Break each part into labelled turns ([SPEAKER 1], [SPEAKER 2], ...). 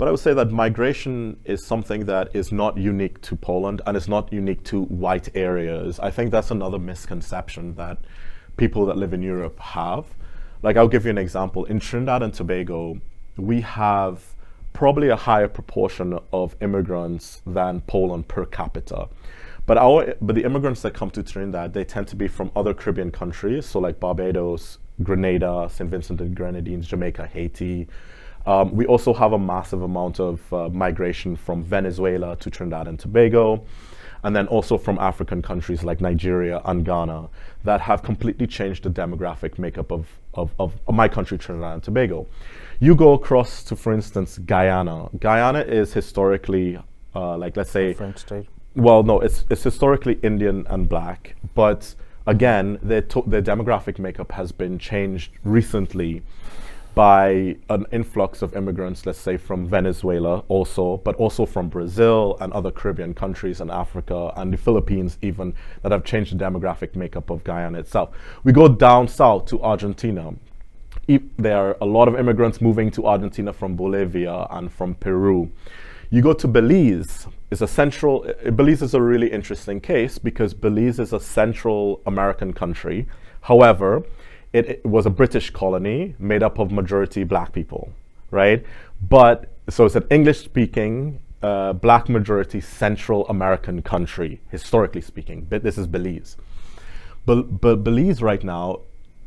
[SPEAKER 1] But I would say that migration is something that is not unique to Poland and is not unique to white areas. I think that's another misconception that people that live in Europe have. Like, I'll give you an example. In Trinidad and Tobago, we have probably a higher proportion of immigrants than Poland per capita. But the immigrants that come to Trinidad, they tend to be from other Caribbean countries, so like Barbados, Grenada, St. Vincent and Grenadines, Jamaica, Haiti. We also have a massive amount of migration from Venezuela to Trinidad and Tobago, and then also from African countries like Nigeria and Ghana that have completely changed the demographic makeup of my country, Trinidad and Tobago. You go across to, for instance, Guyana. Guyana is historically, like, let's say,
[SPEAKER 2] a French state.
[SPEAKER 1] Well, no, it's historically Indian and black, but again, their demographic makeup has been changed recently by an influx of immigrants, let's say from Venezuela also, but also from Brazil and other Caribbean countries and Africa and the Philippines even, that have changed the demographic makeup of Guyana itself. We go down south to Argentina. There are a lot of immigrants moving to Argentina from Bolivia and from Peru. You go to Belize. Belize is a really interesting case because Belize is a Central American country. However, it was a British colony made up of majority black people, right? So it's an English-speaking, black majority Central American country, historically speaking. But this is Belize. But Belize right now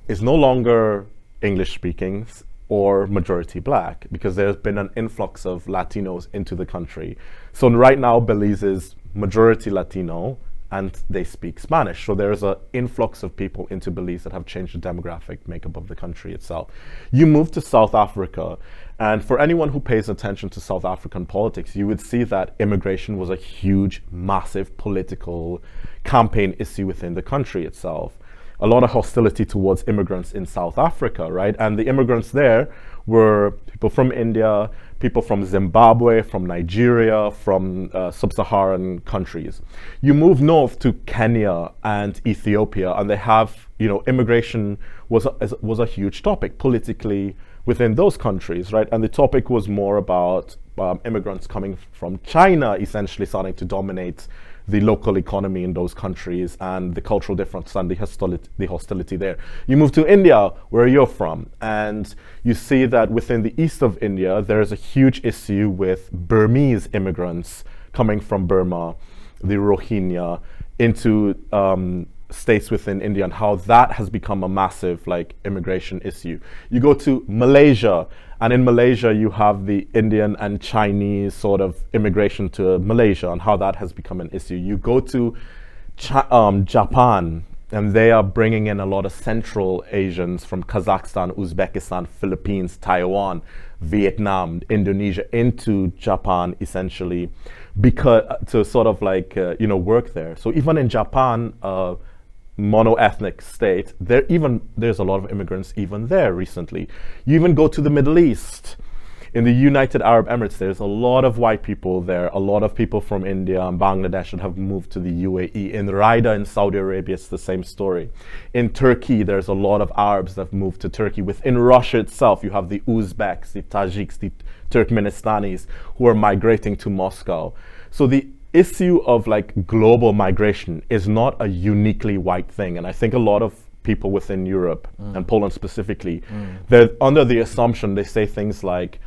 [SPEAKER 1] is no longer English-speaking or majority black because there's been an influx of Latinos into the country. So right now, Belize is majority Latino and they speak Spanish. So there's an influx of people into Belize that have changed the demographic makeup of the country itself. You move to South Africa, and for anyone who pays attention to South African politics, you would see that immigration was a huge, massive political campaign issue within the country itself. A lot of hostility towards immigrants in South Africa, right? And the immigrants there were people from India, people from Zimbabwe, from Nigeria, from sub-Saharan countries. You move north to Kenya and Ethiopia, and they have, immigration was a huge topic politically within those countries, right? And the topic was more about immigrants coming from China, essentially starting to dominate the local economy in those countries and the cultural difference and the hostility there. You move to India, where you're from, and you see that within the east of India, there is a huge issue with Burmese immigrants coming from Burma, the Rohingya, into states within India, and how that has become a massive immigration issue. You go to Malaysia, and in Malaysia you have the Indian and Chinese sort of immigration to Malaysia and how that has become an issue. You go to Japan, and they are bringing in a lot of Central Asians from Kazakhstan, Uzbekistan, Philippines, Taiwan, Vietnam, Indonesia into Japan essentially because to sort of work there. So even in Japan, mono-ethnic state, there's a lot of immigrants even there recently. You even go to the Middle East. In the United Arab Emirates, there's a lot of white people there, a lot of people from India and Bangladesh that have moved to the UAE. In Riyadh in Saudi Arabia, it's the same story. In Turkey, there's a lot of Arabs that have moved to Turkey. Within Russia itself, you have the Uzbeks, the Tajiks, the Turkmenistanis who are migrating to Moscow. So the issue of global migration is not a uniquely white thing, and I think a lot of people within Europe and Poland specifically, they're under the assumption, they say things like,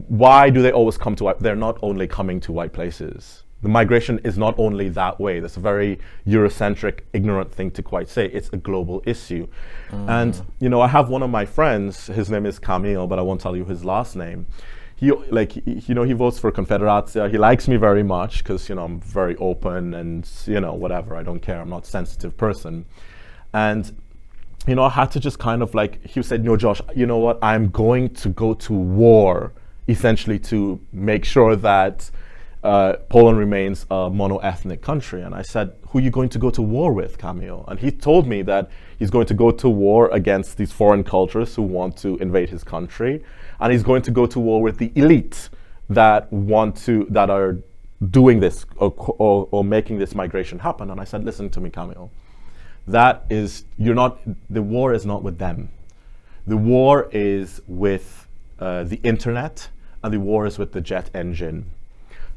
[SPEAKER 1] why do they always come to white? They're not only coming to white places. The migration is not only that way. That's a very Eurocentric, ignorant thing to quite say. It's a global issue. And I have one of my friends, his name is Camille, but I won't tell you his last name. He votes for Confederacja. He likes me very much because, I'm very open and, whatever. I don't care. I'm not a sensitive person. And, I had to just kind of he said, no, Josh, you know what? I'm going to go to war, essentially, to make sure that Poland remains a mono-ethnic country. And I said, who are you going to go to war with, Camille? And he told me that he's going to go to war against these foreign cultures who want to invade his country. And he's going to go to war with the elite that are doing this or making this migration happen. And I said, listen to me, Camille. The war is not with them. The war is with the internet and the war is with the jet engine.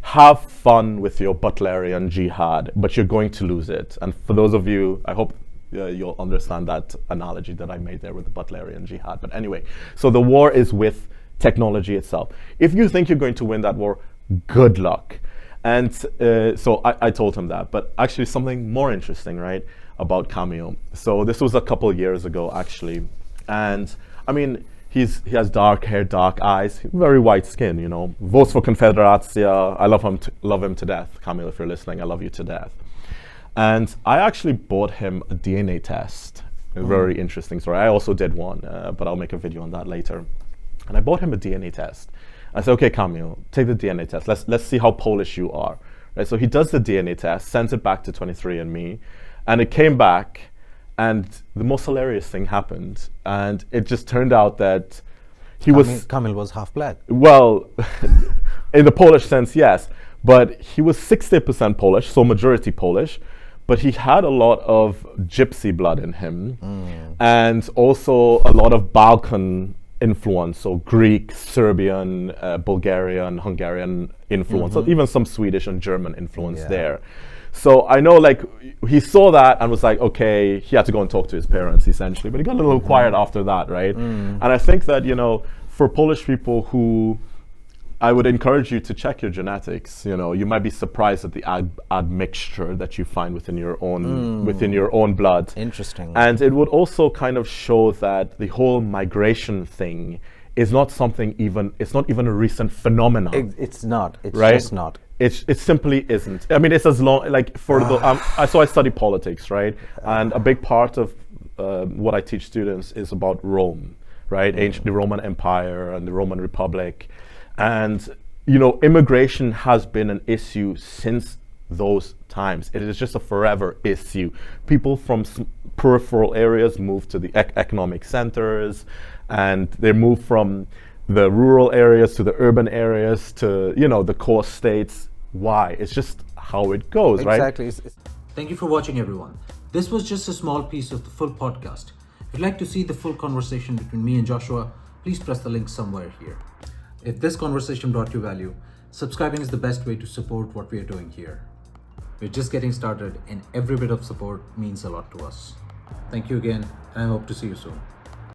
[SPEAKER 1] Have fun with your Butlerian jihad, but you're going to lose it. And for those of you, I hope you'll understand that analogy that I made there with the Butlerian jihad. But anyway, so the war is with technology itself. If you think you're going to win that war, good luck. And so I told him that. But actually something more interesting, right, about Camille. So this was a couple years ago, actually. And I mean, he has dark hair, dark eyes, very white skin, you know. Votes for Confederacja. I love him to death. Camille, if you're listening, I love you to death. And I actually bought him a DNA test. A very interesting story. I also did one, but I'll make a video on that later. And I bought him a DNA test. I said, okay, Camille, take the DNA test. Let's see how Polish you are. Right? So he does the DNA test, sends it back to 23andMe, and it came back. And the most hilarious thing happened, and it just turned out that
[SPEAKER 2] Camille was half black.
[SPEAKER 1] Well, in the Polish sense, yes, but he was 60% Polish, so majority Polish, but he had a lot of gypsy blood in him, and also a lot of Balkan influence, so Greek, Serbian, Bulgarian, Hungarian influence, so even some Swedish and German influence there. So I know, like, he saw that and was like, okay, he had to go and talk to his parents, essentially. But he got a little quiet after that, right? And I think that, you know, for Polish people who, I would encourage you to check your genetics. You know, you might be surprised at the admixture that you find within your own blood.
[SPEAKER 2] Interesting.
[SPEAKER 1] And it would also kind of show that the whole migration thing is not something it's not even a recent phenomenon.
[SPEAKER 2] It's not. It's
[SPEAKER 1] right?
[SPEAKER 2] just not.
[SPEAKER 1] It simply isn't. I mean, it's as long, like, for so I study politics, right? And a big part of what I teach students is about Rome, right? The Roman Empire and the Roman Republic. And, you know, immigration has been an issue since those times. It is just a forever issue. People from peripheral areas move to the economic centers, and they move from the rural areas to the urban areas to, you know, the core states. Why? It's just how it goes, right?
[SPEAKER 2] Exactly.
[SPEAKER 3] Thank you for watching, everyone. This was just a small piece of the full podcast. If you'd like to see the full conversation between me and Joshua, please press the link somewhere here. If this conversation brought you value, subscribing is the best way to support what we are doing here. We're just getting started, and every bit of support means a lot to us. Thank you again, and I hope to see you soon.